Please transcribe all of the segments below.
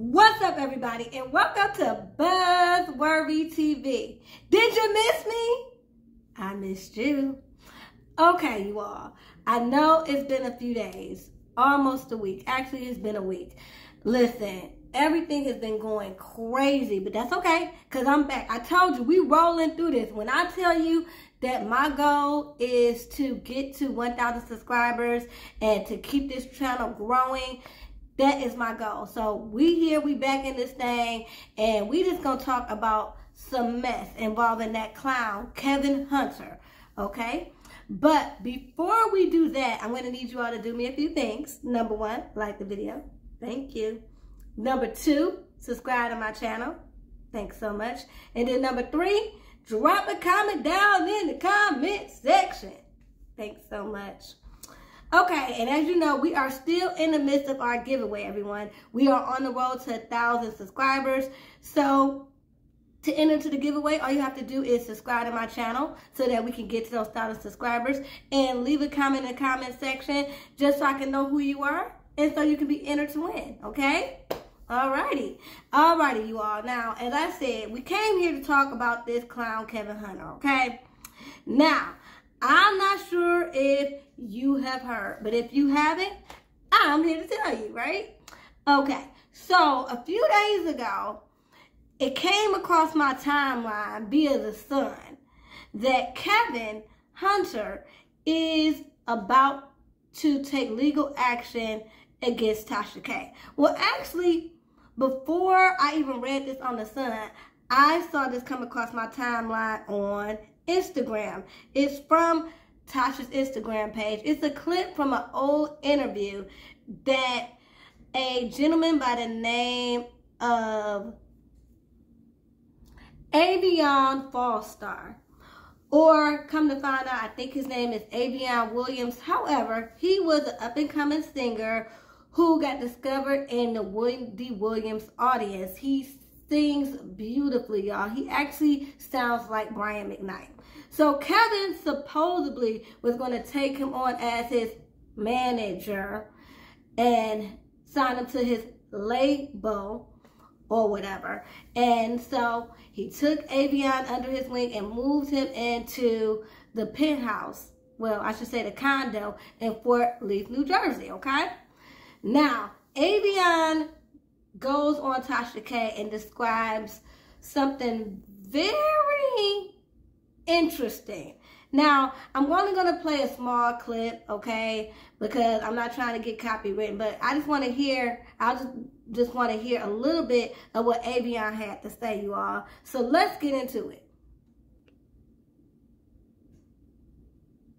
What's up, everybody, and welcome to Buzzworthy TV. Did you miss me? I missed you. Okay, you all. I know it's been a few days, almost a week. Actually, it's been a week. Listen, everything has been going crazy, but that's okay, because I'm back. I told you, we rolling through this. When I tell you that my goal is to get to 1,000 subscribers and to keep this channel growing, that is my goal. So we back in this thing, and we just gonna talk about some mess involving that clown, Kevin Hunter, okay? But before we do that, I'm gonna need you all to do me a few things. Number one, like the video. Thank you. Number two, subscribe to my channel. Thanks so much. And then number three, drop a comment down in the comment section. Thanks so much. Okay, and as you know, we are still in the midst of our giveaway, everyone. We are on the road to 1,000 subscribers. So to enter into the giveaway, all you have to do is subscribe to my channel so that we can get to those 1,000 subscribers, and leave a comment in the comment section just so I can know who you are and so you can be entered to win, okay? Alrighty, you all. Now, as I said, we came here to talk about this clown, Kevin Hunter, okay? Now, I'm not sure if you have heard, but if you haven't, I'm here to tell you, right? Okay, so a few days ago, it came across my timeline via The Sun that Kevin Hunter is about to take legal action against Tasha K. Well, actually, before I even read this on The Sun, I saw this come across my timeline on Instagram. It's from Tasha's Instagram page. It's a clip from an old interview that a gentleman by the name of Avion Fallstar, or come to find out, I think his name is Avion Williams. However, he was an up-and-coming singer who got discovered in the Wendy Williams audience. He sings beautifully, y'all. He actually sounds like Brian McKnight. So Kevin supposedly was going to take him on as his manager and sign him to his label or whatever. And so he took Avion under his wing and moved him into the penthouse. Well, I should say the condo in Fort Lee, New Jersey, okay? Now, Avion goes on Tasha K and describes something very interesting. Now, I'm only going to play a small clip, okay, because I'm not trying to get copywritten, but I just want to hear, just want to hear a little bit of what Avion had to say, you all. So let's get into it.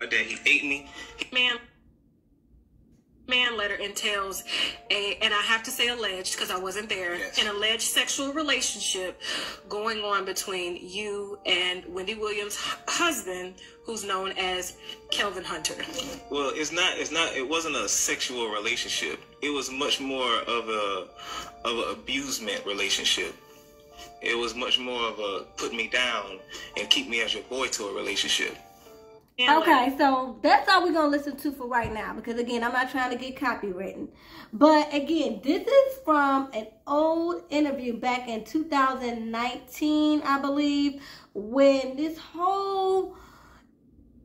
That he ate me. Man letter entails and I have to say alleged because I wasn't there, yes, an alleged sexual relationship going on between you and Wendy Williams' husband, who's known as Kelvin Hunter. Well, it wasn't a sexual relationship. It was much more of an abusement relationship. It was much more of a put me down and keep me as your boy to a relationship. Okay, so that's all we're going to listen to for right now, because again, I'm not trying to get copywritten. But again, this is from an old interview back in 2019, I believe, when this whole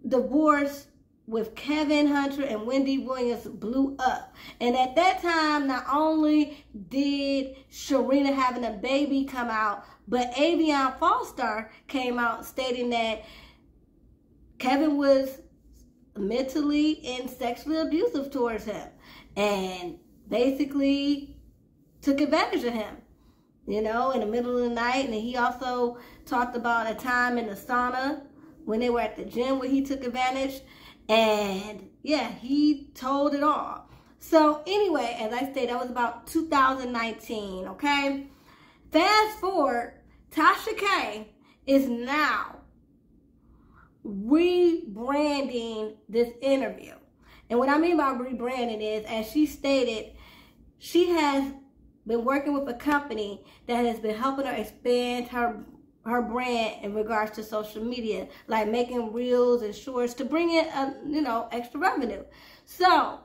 divorce with Kevin Hunter and Wendy Williams blew up. And at that time, not only did Sharina having a baby come out, but Avion Fallstar came out stating that Kevin was mentally and sexually abusive towards him and basically took advantage of him, you know, in the middle of the night. And he also talked about a time in the sauna when they were at the gym where he took advantage. And yeah, he told it all. So anyway, as I stated, that was about 2019, okay? Fast forward, Tasha K is now rebranding this interview. And what I mean by rebranding is, as she stated, she has been working with a company that has been helping her expand her brand in regards to social media, like making reels and shorts to bring in, extra revenue. So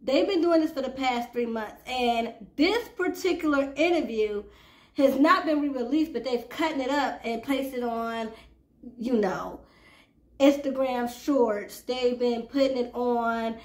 they've been doing this for the past 3 months, and this particular interview has not been re-released, but they've cutting it up and placed it on, Instagram shorts. They've been putting it on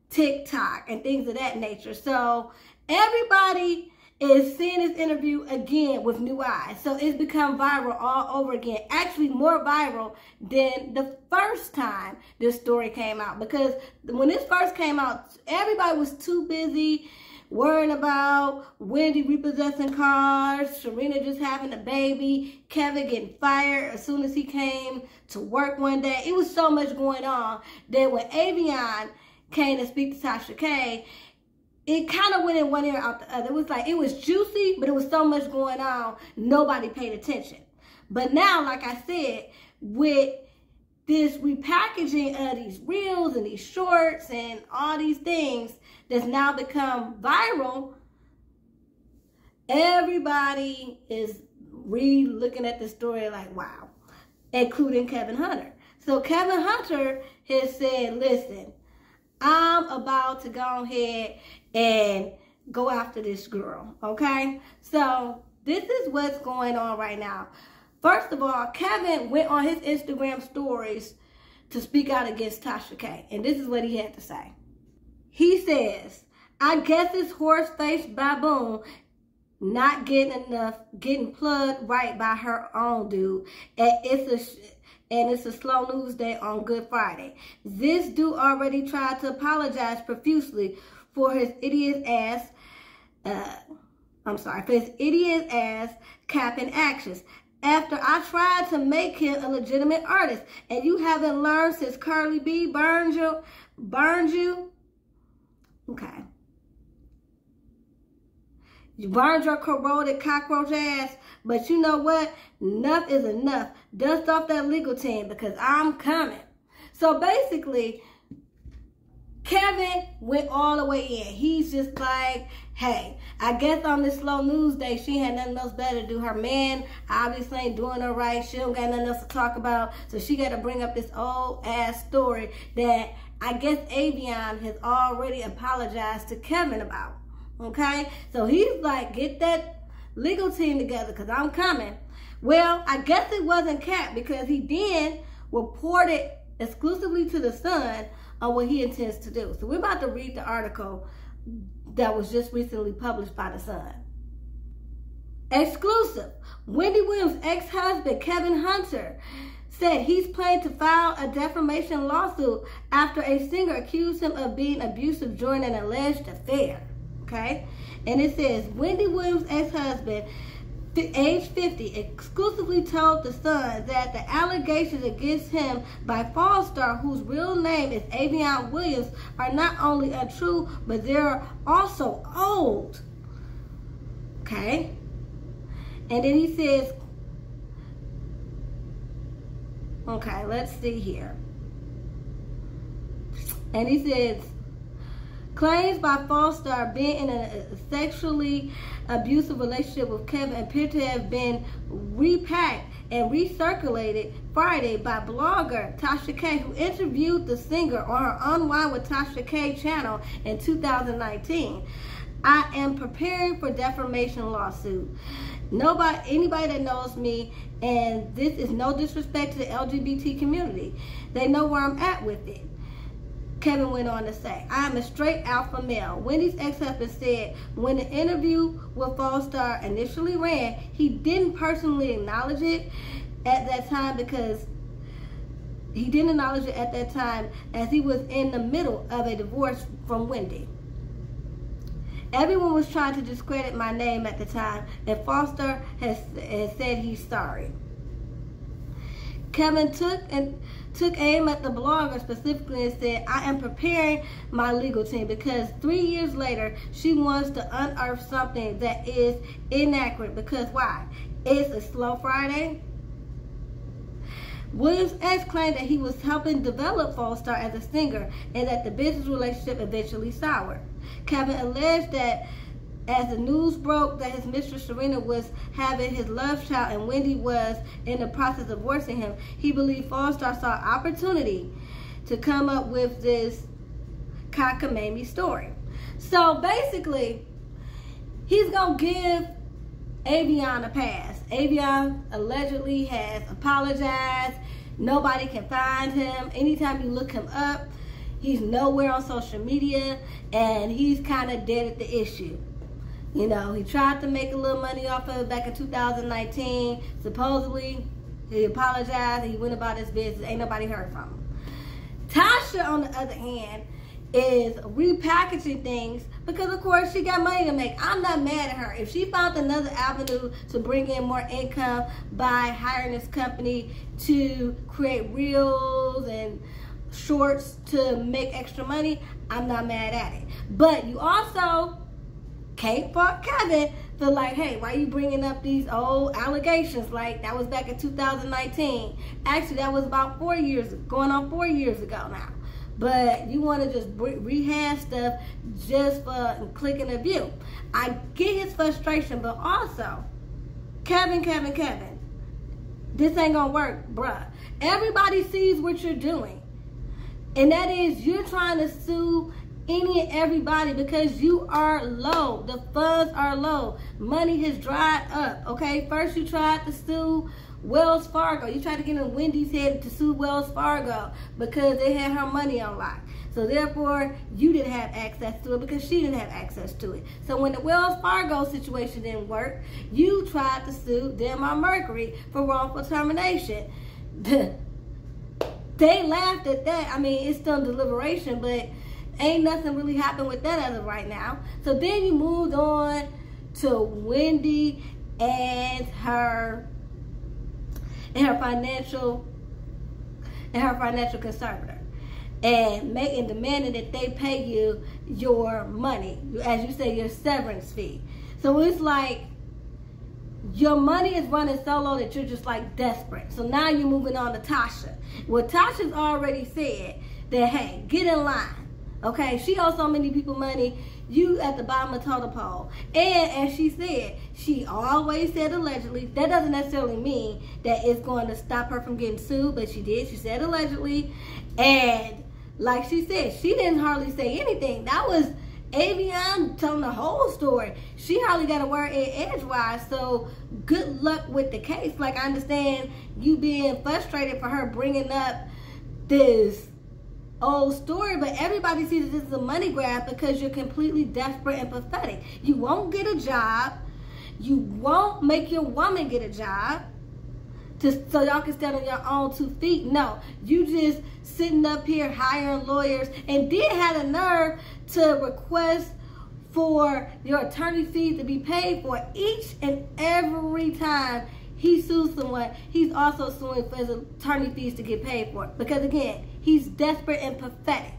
TikTok and things of that nature. So everybody is seeing this interview again with new eyes. So it's become viral all over again. Actually more viral than the first time this story came out. Because when this first came out, everybody was too busy worrying about Wendy repossessing cars, Sharina just having a baby, Kevin getting fired as soon as he came to work one day. It was so much going on that when Avion came to speak to Tasha K, it kind of went in one ear out the other. It was like, it was juicy, but it was so much going on, nobody paid attention. But now, like I said, with this repackaging of these reels and these shorts and all these things that's now become viral, everybody is re-looking at the story like, wow, including Kevin Hunter. So Kevin Hunter has said, listen, I'm about to go ahead and go after this girl, okay? So this is what's going on right now. First of all, Kevin went on his Instagram stories to speak out against Tasha K. And this is what he had to say. He says, I guess this horse-faced baboon not getting plugged right by her own dude. And it's a slow news day on Good Friday. This dude already tried to apologize profusely for his idiot ass, capping actions. After I tried to make him a legitimate artist, and you haven't learned since Carly B burned you? Okay. You burned your corroded cockroach ass, but you know what? Enough is enough. Dust off that legal team because I'm coming. So basically, Kevin went all the way in. He's just like, hey, I guess on this slow news day, she had nothing else better to do. Her man obviously ain't doing her right. She don't got nothing else to talk about. So she got to bring up this old ass story that I guess Avion has already apologized to Kevin about. Okay? So he's like, get that legal team together because I'm coming. Well, I guess it wasn't Cap because he then reported exclusively to The Sun on what he intends to do. So we're about to read the article that was just recently published by The Sun. Exclusive. Wendy Williams' ex-husband, Kevin Hunter, said he's planning to file a defamation lawsuit after a singer accused him of being abusive during an alleged affair. Okay? And it says, Wendy Williams' ex-husband, age 50, exclusively told The Sun that the allegations against him by Fall Star, whose real name is Avion Williams, are not only untrue, but they're also old. Okay? And then he says, okay, let's see here. And he says, claims by Fall Star being in a sexually abusive relationship with Kevin appear to have been repacked and recirculated Friday by blogger Tasha K, who interviewed the singer on her Unwind with Tasha K channel in 2019. I am preparing for defamation lawsuit. Anybody that knows me, and this is no disrespect to the LGBT community, they know where I'm at with it. Kevin went on to say, I am a straight alpha male. Wendy's ex-husband said when the interview with Fall Star initially ran, he didn't personally acknowledge it at that time because as he was in the middle of a divorce from Wendy. Everyone was trying to discredit my name at the time, and Fall Star has said he's sorry. Kevin took aim at the blogger specifically and said, I am preparing my legal team because 3 years later, she wants to unearth something that is inaccurate. Because why? It's a slow Friday. Williams' ex claimed that he was helping develop Foster as a singer and that the business relationship eventually soured. Kevin alleged that as the news broke that his mistress Serena was having his love child and Wendy was in the process of divorcing him, he believed Foster saw opportunity to come up with this cockamamie story. So basically, he's going to give Avion a pass. Avion allegedly has apologized. Nobody can find him. Anytime you look him up, he's nowhere on social media, and he's kind of dead at the issue. You know, he tried to make a little money off of it back in 2019. Supposedly, he apologized and he went about his business. Ain't nobody heard from him. Tasha, on the other hand, is repackaging things because, of course, she got money to make. I'm not mad at her. If she found another avenue to bring in more income by hiring this company to create reels and shorts to make extra money, I'm not mad at it. But you also can't fault Kevin for like, hey, why are you bringing up these old allegations? Like, that was back in 2019. Actually, that was about 4 years, going on 4 years ago now. But you want to just rehash stuff just for clicking a view. I get his frustration, but also, Kevin, this ain't gonna work, bruh. Everybody sees what you're doing. And that is, you're trying to sue any and everybody because you are low. The funds are low. Money has dried up, okay? First you tried to sue Wells Fargo. You tried to get in Wendy's head to sue Wells Fargo because they had her money on lock. So therefore, you didn't have access to it because she didn't have access to it. So when the Wells Fargo situation didn't work, you tried to sue Denmark Mercury for wrongful termination. They laughed at that. I mean, it's still in deliberation, but ain't nothing really happened with that as of right now. So then you moved on to Wendy and her financial conservator, and demanding that they pay you your money, as you say, your severance fee. So it's like your money is running so low that you're just like desperate. So now you're moving on to Tasha. Well, Tasha's already said that, hey, get in line. Okay, she owes so many people money, you at the bottom of the totem pole. And as she said, she always said allegedly. That doesn't necessarily mean that it's going to stop her from getting sued, but she did. She said allegedly. And like she said, she didn't hardly say anything. That was Avion telling the whole story. She hardly got a word in edgewise, so good luck with the case. Like, I understand you being frustrated for her bringing up this old story, but everybody sees this as a money grab because you're completely desperate and pathetic. You won't get a job. You won't make your woman get a job so y'all can stand on your own 2 feet. No, you just sitting up here hiring lawyers, and then had a nerve to request for your attorney fees to be paid for each and every time he sues someone. He's also suing for his attorney fees to get paid for, because again, he's desperate and pathetic.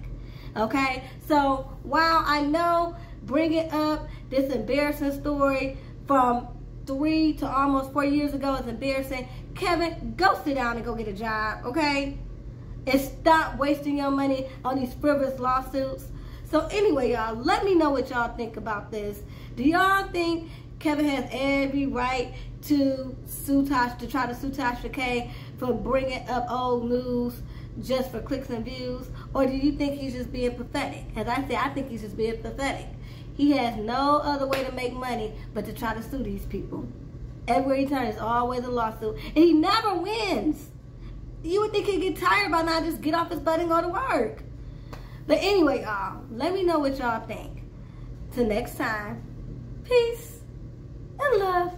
Okay, so while I know bringing up this embarrassing story from 3 to almost 4 years ago is embarrassing, Kevin, go sit down and go get a job, okay? And stop wasting your money on these frivolous lawsuits. So anyway, y'all, let me know what y'all think about this. Do y'all think Kevin has every right to sue Tasha, to try to sue Tasha K for bringing up old news just for clicks and views? Or do you think he's just being pathetic? As I said, I think he's just being pathetic. He has no other way to make money but to try to sue these people. Everywhere he turns, always a lawsuit. And he never wins. You would think he'd get tired by now, just get off his butt and go to work. But anyway, y'all, let me know what y'all think. Till next time, peace and love.